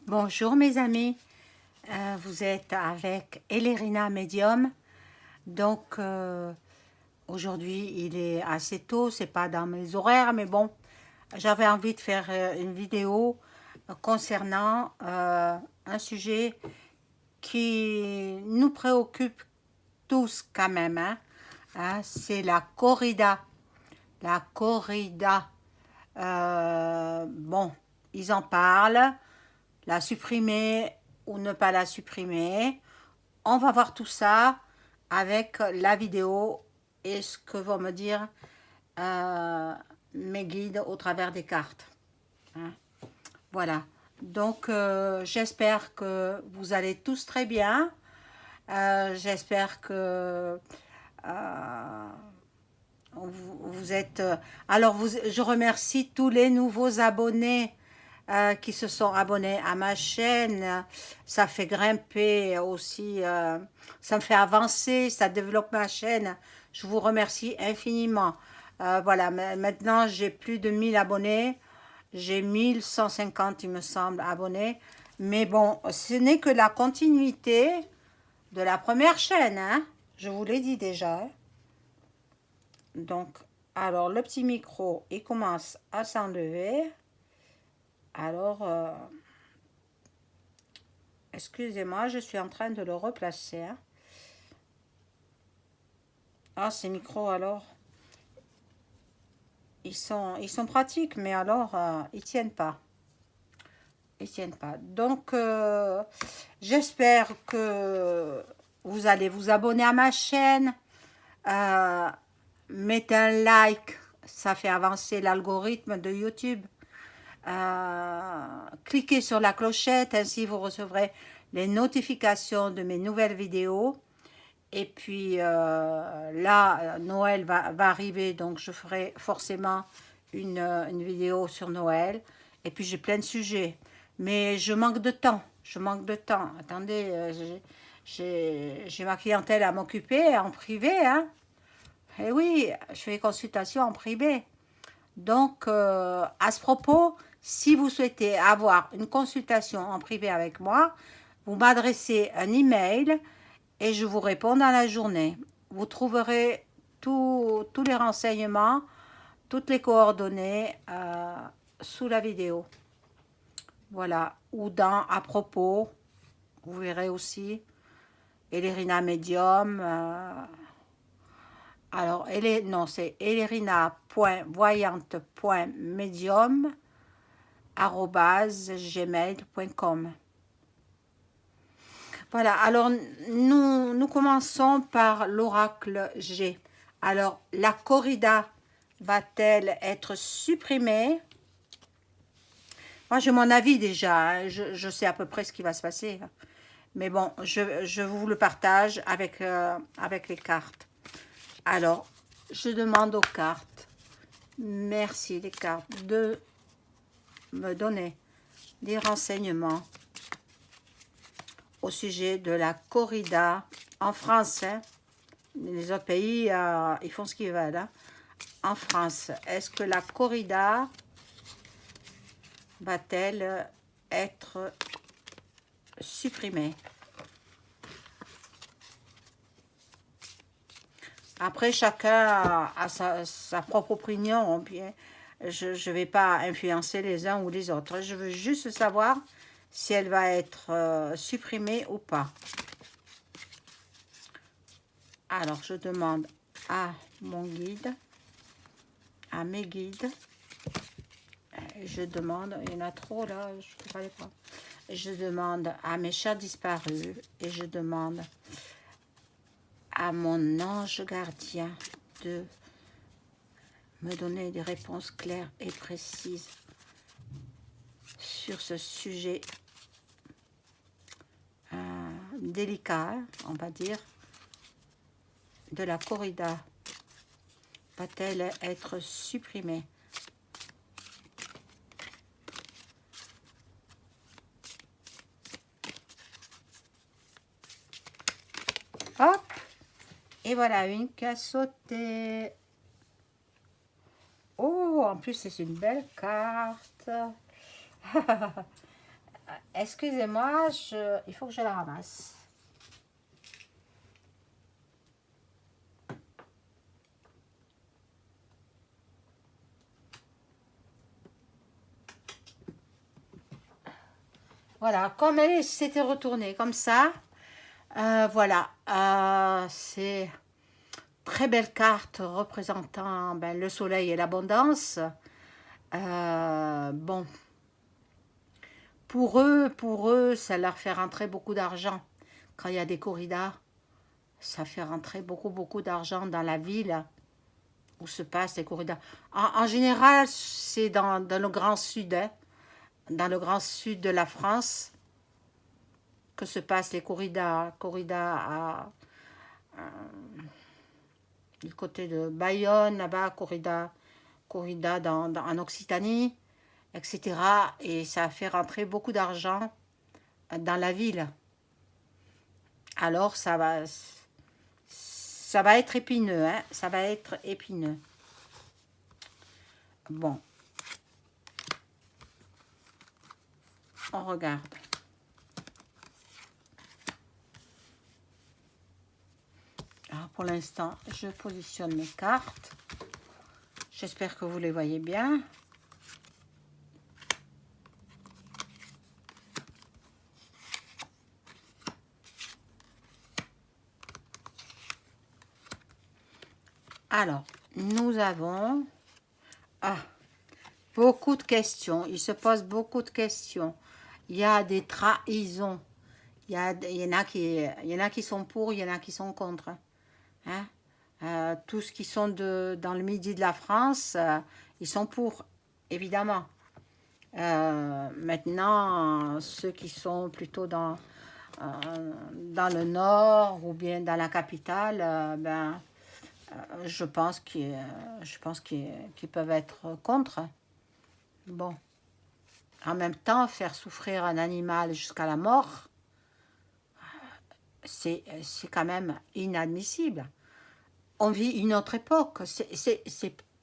Bonjour mes amis, vous êtes avec Elerina Medium. Donc aujourd'hui il est assez tôt, c'est pas dans mes horaires, mais bon, j'avais envie de faire une vidéo concernant un sujet qui nous préoccupe tous quand même, hein. C'est la corrida. La corrida. Bon, ils en parlent, la supprimer ou ne pas la supprimer. On va voir tout ça avec la vidéo et ce que vont me dire euh, mes guides au travers des cartes, hein. Voilà. Donc, j'espère que vous allez tous très bien. J'espère que vous êtes... alors, je remercie tous les nouveaux abonnés qui se sont abonnés à ma chaîne. Ça fait grimper aussi, ça me fait avancer, ça développe ma chaîne. Je vous remercie infiniment. Voilà, maintenant j'ai plus de 1000 abonnés. J'ai 1150, il me semble, abonnés. Mais bon, ce n'est que la continuité de la première chaîne, hein. Je vous l'ai dit déjà, hein. Donc, alors le petit micro, il commence à s'enlever. Alors, excusez-moi, je suis en train de le replacer, hein. Ah, ces micros, alors, ils sont pratiques, mais alors, ils tiennent pas. Ils tiennent pas. Donc, j'espère que vous allez vous abonner à ma chaîne. Euh, Mettez un like, ça fait avancer l'algorithme de YouTube. Cliquez sur la clochette, ainsi vous recevrez les notifications de mes nouvelles vidéos. Et puis là, Noël va arriver, donc je ferai forcément une vidéo sur Noël. Et puis j'ai plein de sujets. Mais je manque de temps. Je manque de temps. Attendez, j'ai ma clientèle à m'occuper en privé, hein. Eh oui, je fais des consultations en privé. Donc, à ce propos, si vous souhaitez avoir une consultation en privé avec moi, vous m'adressez un email et je vous réponds dans la journée. Vous trouverez tous les renseignements, toutes les coordonnées sous la vidéo. Voilà. Ou dans à propos, vous verrez aussi. Elerina Medium. Alors, non, c'est elerina.voyante.medium@gmail.com. Voilà, alors nous commençons par l'oracle G. Alors, la corrida va-t-elle être supprimée? Moi, j'ai mon avis déjà, hein. Je sais à peu près ce qui va se passer. Mais bon, je vous le partage avec les cartes. Alors, je demande aux cartes, merci les cartes, de me donner des renseignements au sujet de la corrida en France, hein. Les autres pays, ils font ce qu'ils veulent, hein. En France, est-ce que la corrida va-t-elle être supprimée? Après, chacun a sa propre opinion. Bien, je ne vais pas influencer les uns ou les autres. Je veux juste savoir si elle va être supprimée ou pas. Alors, je demande à mon guide, à mes guides. Je demande, il y en a trop là, je ne peux pas les prendre. Je demande à mes chats disparus et je demande à mon ange gardien de me donner des réponses claires et précises sur ce sujet délicat, on va dire, de la corrida. Va-t-elle être supprimée? Hop! Et voilà, une qui a sauté. Oh, en plus, c'est une belle carte. excusez-moi, il faut que je la ramasse. Voilà, comme elle s'était retournée comme ça, voilà, c'est très belle carte représentant ben, le soleil et l'abondance. Bon, pour eux, ça leur fait rentrer beaucoup d'argent. Quand il y a des corridas, ça fait rentrer beaucoup, beaucoup d'argent dans la ville où se passent les corridas. En général, c'est dans le grand sud, hein, dans le grand sud de la France, que se passent les corridas. Du côté de Bayonne, là-bas, corrida en Occitanie, etc. Et ça fait rentrer beaucoup d'argent dans la ville. Alors, ça va être épineux, hein? Ça va être épineux. Bon, on regarde. Alors, pour l'instant, je positionne mes cartes. J'espère que vous les voyez bien. Alors, nous avons beaucoup de questions. Il se pose beaucoup de questions. Il y a des trahisons. Il y en a qui sont pour, il y en a qui sont contre. Hein? Tous qui sont dans le midi de la France, ils sont pour, évidemment. Maintenant, ceux qui sont plutôt dans le nord ou bien dans la capitale, je pense qu'ils peuvent être contre. Bon. En même temps, faire souffrir un animal jusqu'à la mort, c'est quand même inadmissible. On vit une autre époque.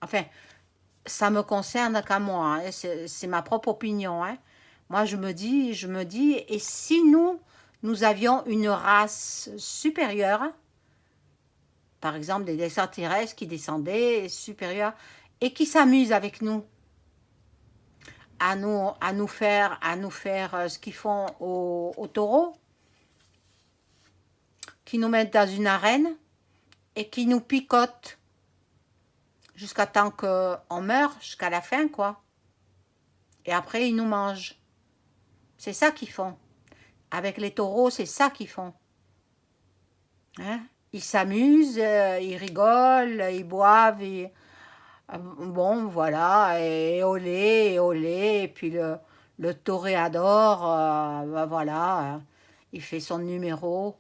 Enfin, ça me concerne qu'à moi. Hein. C'est ma propre opinion. Hein. Moi, je me dis, et si nous avions une race supérieure, par exemple des extraterrestres qui descendaient supérieurs et qui s'amusent avec nous, à nous faire ce qu'ils font aux taureaux, qui nous mettent dans une arène et qui nous picotent jusqu'à temps qu'on meure, jusqu'à la fin, quoi. Et après, ils nous mangent. C'est ça qu'ils font. Avec les taureaux, c'est ça qu'ils font. Hein? Ils s'amusent, ils rigolent, ils boivent, bon, voilà, et olé, et puis le toréador, voilà, il fait son numéro,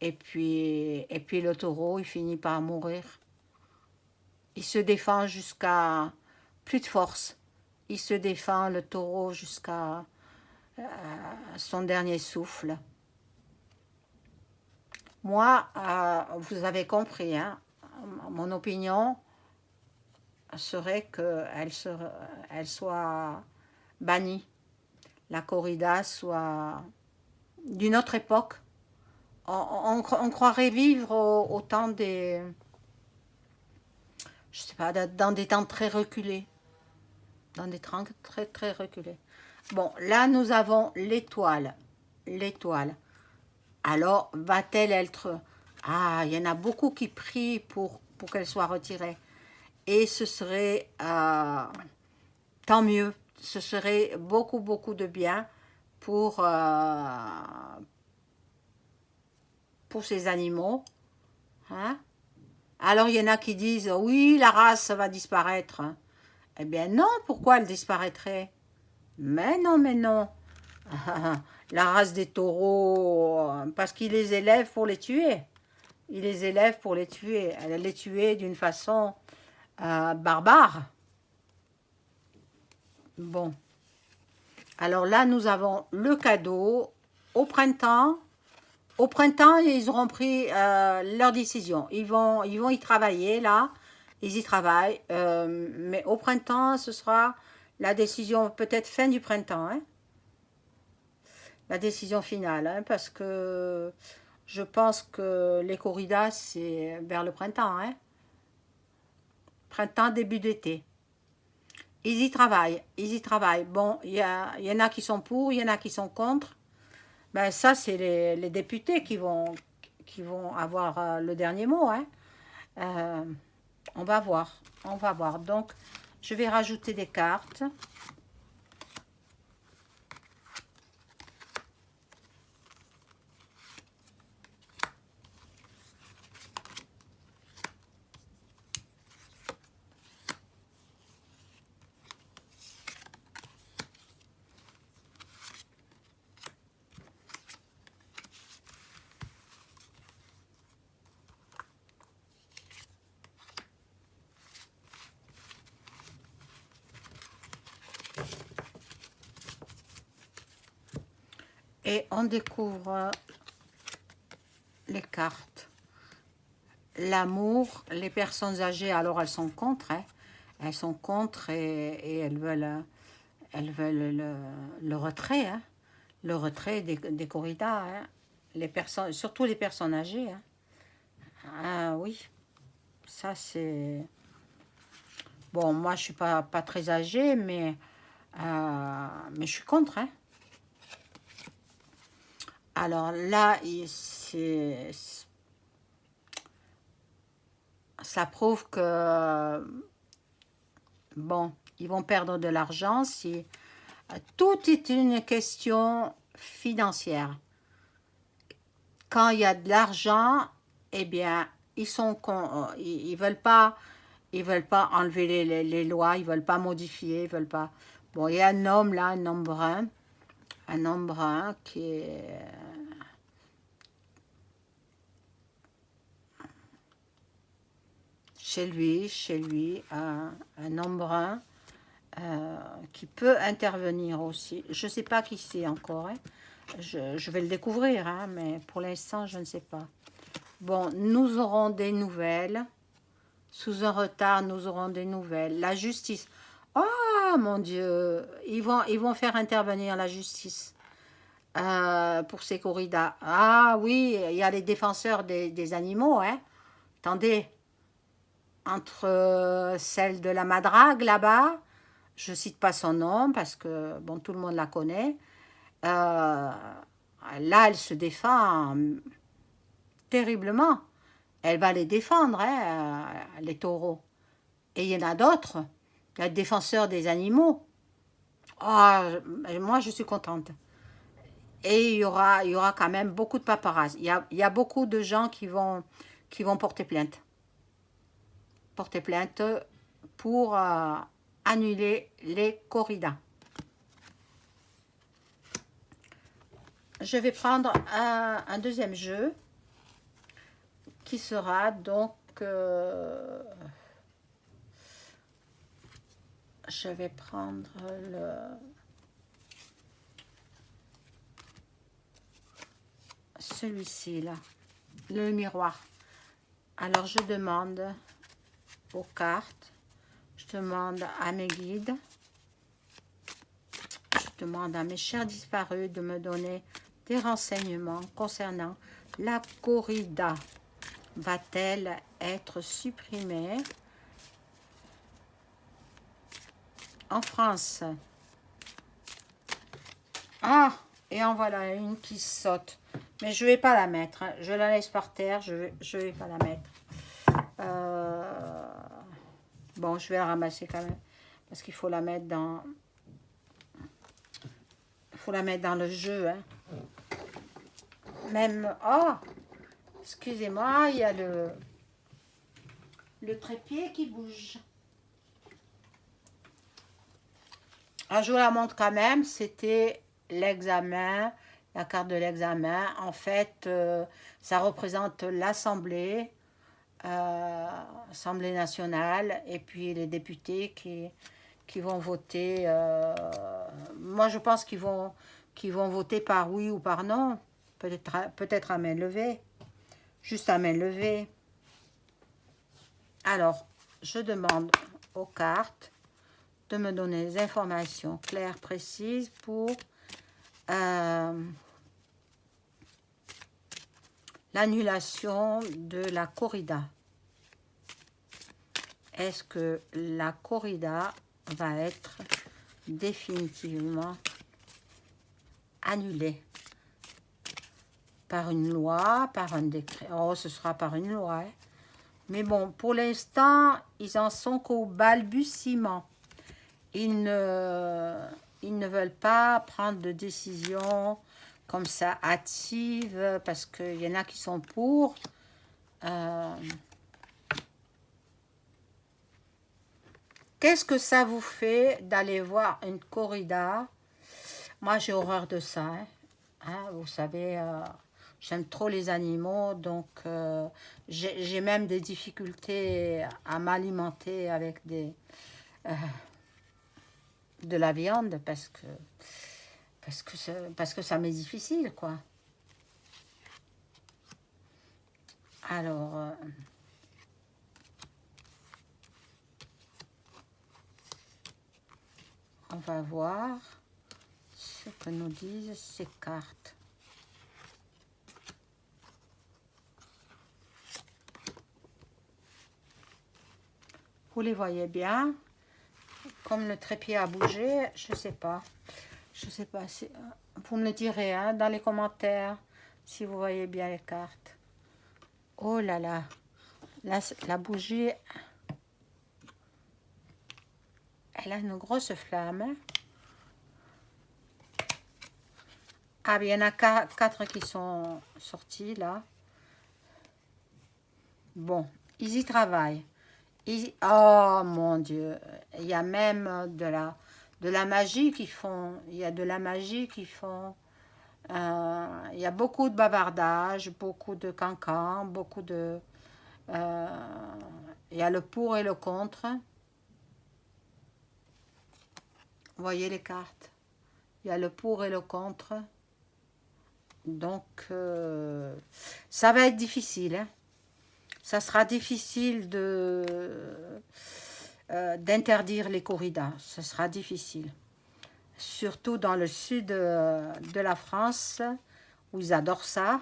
et puis le taureau, il finit par mourir. Il se défend jusqu'à plus de force. Il se défend, le taureau, jusqu'à son dernier souffle. Moi, vous avez compris, hein, mon opinion serait qu'elle soit bannie. La corrida soit d'une autre époque. On croirait vivre au temps des... Je sais pas, dans des temps très reculés. Dans des temps très, très reculés. Bon, là, nous avons l'étoile. L'étoile. Alors, va-t-elle être... Ah, il y en a beaucoup qui prient pour qu'elle soit retirée. Et ce serait tant mieux. Ce serait beaucoup, beaucoup de bien pour ces animaux. Hein? Alors, il y en a qui disent, oui, la race va disparaître. Eh bien non, pourquoi elle disparaîtrait? Mais non, mais non. La race des taureaux, parce qu'ils les élèvent pour les tuer. Ils les élèvent pour les tuer. Elle les tuer d'une façon barbare. Bon. Alors là, nous avons le cadeau au printemps. Au printemps, ils auront pris leur décision. Ils vont y travailler, là. Ils y travaillent. Mais au printemps, ce sera la décision peut-être fin du printemps. Hein. la décision finale, hein, parce que je pense que les corridas, c'est vers le printemps, hein, printemps, début d'été. Ils y travaillent, ils y travaillent. Bon, il y en a qui sont pour, il y en a qui sont contre. Ben ça, c'est les députés qui vont avoir le dernier mot, hein. Euh, on va voir, on va voir. Donc, je vais rajouter des cartes. Et on découvre les cartes. L'amour, les personnes âgées, alors elles sont contre, hein. Elles sont contre et elles veulent le retrait, hein. Le retrait des corridas, hein. Les personnes, surtout les personnes âgées, hein. Ah oui, ça c'est... Bon, moi je suis pas très âgée, mais je suis contre, hein. Alors là, ça prouve que, bon, ils vont perdre de l'argent si... Tout est une question financière. Quand il y a de l'argent, eh bien, ils ils veulent pas enlever les lois, ils veulent pas modifier, ils veulent pas. Bon, il y a un homme là, un homme brun qui est chez lui, un homme brun qui peut intervenir aussi. Je ne sais pas qui c'est encore, hein. Je vais le découvrir, hein, mais pour l'instant, je ne sais pas. Bon, nous aurons des nouvelles. Sous un retard, nous aurons des nouvelles. La justice. Oh mon Dieu, ils vont faire intervenir la justice pour ces corridas. Ah oui, il y a les défenseurs des animaux, hein. Attendez, entre celle de la Madrague là-bas, je cite pas son nom parce que bon, tout le monde la connaît. Euh, Là, elle se défend terriblement. Elle va les défendre, hein, les taureaux. Et il y en a d'autres, la défenseur des animaux. Ah, moi, je suis contente. Et il y aura quand même beaucoup de paparazzi. Il y a beaucoup de gens qui vont porter plainte. Porter plainte pour annuler les corridas. Je vais prendre un deuxième jeu qui sera donc... je vais prendre celui-ci là, le miroir. Alors je demande aux cartes, je demande à mes guides, je demande à mes chers disparus de me donner des renseignements concernant la corrida. Va-t-elle être supprimée en France? Ah, et en voilà une qui saute. Mais je ne vais pas la mettre, hein. Je la laisse par terre, je vais pas la mettre. Bon, je vais la ramasser quand même. Parce qu'il faut la mettre dans... Il faut la mettre dans le jeu, hein. Même... Oh, excusez-moi, il y a le trépied qui bouge. Alors, je vous la montre quand même. C'était l'examen, la carte de l'examen. En fait, ça représente l'Assemblée, Assemblée nationale, et puis les députés qui vont voter. Moi, je pense qu'ils vont voter par oui ou par non. Peut-être à main levée. Juste à main levée. Alors, je demande aux cartes de me donner des informations claires, précises pour l'annulation de la corrida. Est-ce que la corrida va être définitivement annulée par une loi, par un décret? Oh, ce sera par une loi, hein. Mais bon, pour l'instant, ils en sont qu'au balbutiement. Ils ne veulent pas prendre de décision comme ça hâtive, parce qu'il y en a qui sont pour. Qu'est-ce que ça vous fait d'aller voir une corrida? Moi, j'ai horreur de ça, hein. Hein, vous savez, j'aime trop les animaux, donc j'ai même des difficultés à m'alimenter avec de la viande parce que ça m'est difficile, quoi. Alors, on va voir ce que nous disent ces cartes. Vous les voyez bien? Comme le trépied a bougé, je sais pas. Je sais pas. Vous me le direz, hein, dans les commentaires si vous voyez bien les cartes. Oh là là. La bougie, elle a une grosse flamme, hein. Ah, il y en a quatre qui sont sortis là. Bon, ils y travaillent. Oh mon Dieu, il y a même de la magie qui font. Il y a de la magie qui font. Il y a beaucoup de bavardage, beaucoup de cancans, beaucoup de... il y a le pour et le contre. Vous voyez les cartes? Il y a le pour et le contre. Donc, ça va être difficile, hein. Ça sera difficile d'interdire les corridas. Ce sera difficile. Surtout dans le sud de la France, où ils adorent ça.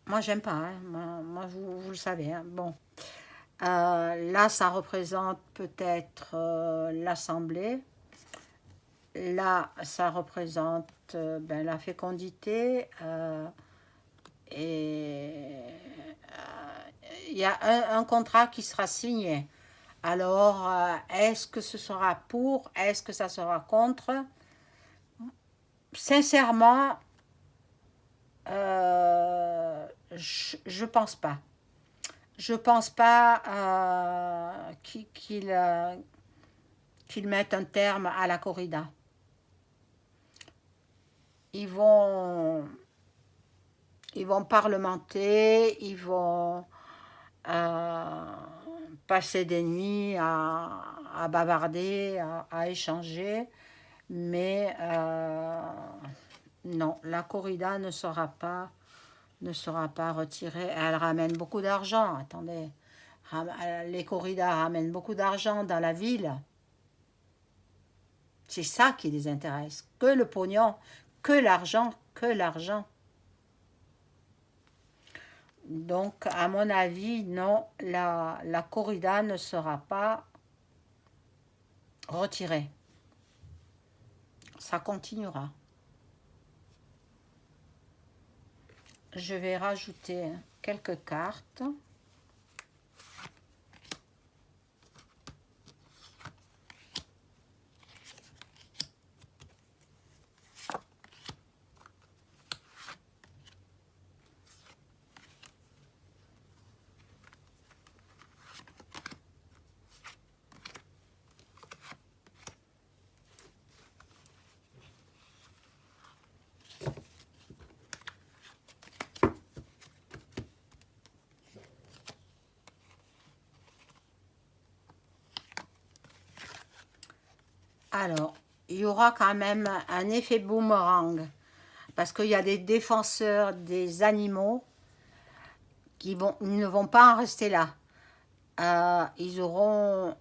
Moi, j'aime pas, hein. Moi vous le savez, hein. Bon. Là, ça représente peut-être l'Assemblée. Là, ça représente la fécondité. Et il y a un contrat qui sera signé. Alors, est-ce que ce sera pour? Est-ce que ça sera contre? Sincèrement, je pense pas. Je pense pas qu'ils mettent un terme à la corrida. Ils vont parlementer, ils vont passer des nuits à bavarder, à échanger, mais non, la corrida ne sera pas retirée. Elle ramène beaucoup d'argent, attendez, les corridas ramènent beaucoup d'argent dans la ville. C'est ça qui les intéresse, que le pognon, que l'argent, que l'argent. Donc, à mon avis, non, la corrida ne sera pas retirée. Ça continuera. Je vais rajouter quelques cartes. Alors, il y aura quand même un effet boomerang, parce qu'il y a des défenseurs des animaux qui ne vont pas en rester là. Ils auront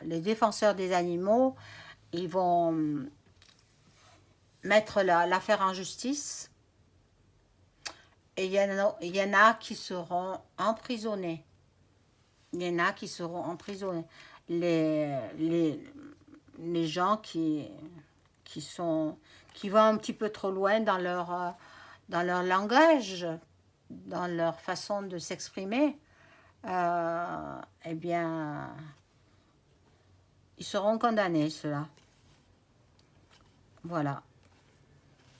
les défenseurs des animaux ils vont mettre l'affaire en justice. Et il y en a qui seront emprisonnés. Il y en a qui seront emprisonnés. Les gens qui vont un petit peu trop loin dans leur langage, dans leur façon de s'exprimer, eh bien, ils seront condamnés, ceux-là. Voilà.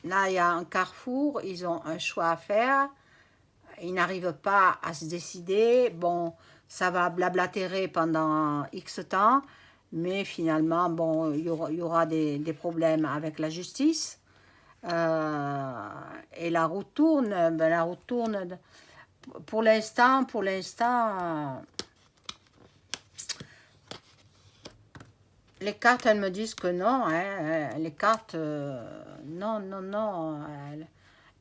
Là, il y a un carrefour, ils ont un choix à faire. Ils n'arrivent pas à se décider. Bon, ça va blablatérer pendant X temps, mais finalement, bon, il y aura des problèmes avec la justice. Et la route tourne. Ben, la route tourne. Pour l'instant, les cartes, elles me disent que non. Hein, les cartes, non, non, non.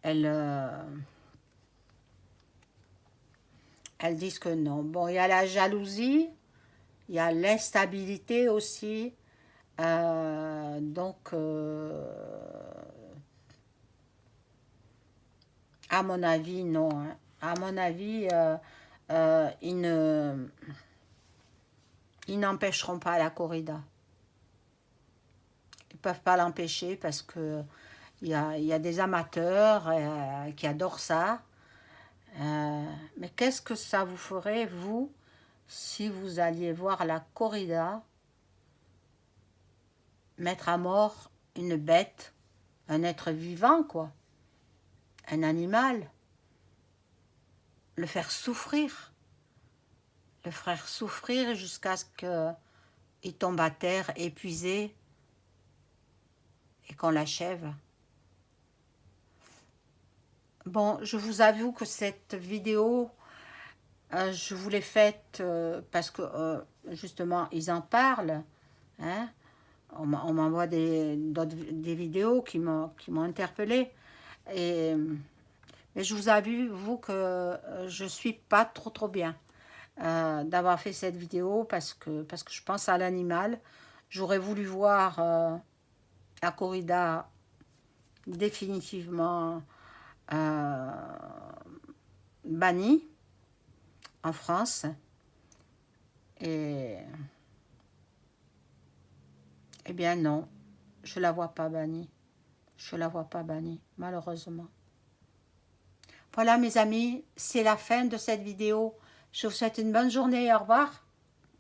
Elles disent que non. Bon, il y a la jalousie, il y a l'instabilité aussi. Donc, à mon avis, non. Hein. À mon avis, ils n'empêcheront pas la corrida. Ils ne peuvent pas l'empêcher parce que il y a des amateurs qui adorent ça. Mais qu'est-ce que ça vous ferait, vous, si vous alliez voir la corrida mettre à mort une bête, un être vivant, quoi, un animal, le faire souffrir jusqu'à ce qu'il tombe à terre épuisé et qu'on l'achève. Bon, je vous avoue que cette vidéo, je vous l'ai faite parce que justement, ils en parlent. Hein. On m'envoie des vidéos qui m'ont interpellée. Mais je vous avoue, vous, que je ne suis pas trop bien d'avoir fait cette vidéo parce que je pense à l'animal. J'aurais voulu voir la corrida définitivement bannie en France. Et eh bien non, je la vois pas bannie. Je la vois pas bannie, malheureusement. Voilà mes amis, c'est la fin de cette vidéo. Je vous souhaite une bonne journée, au revoir.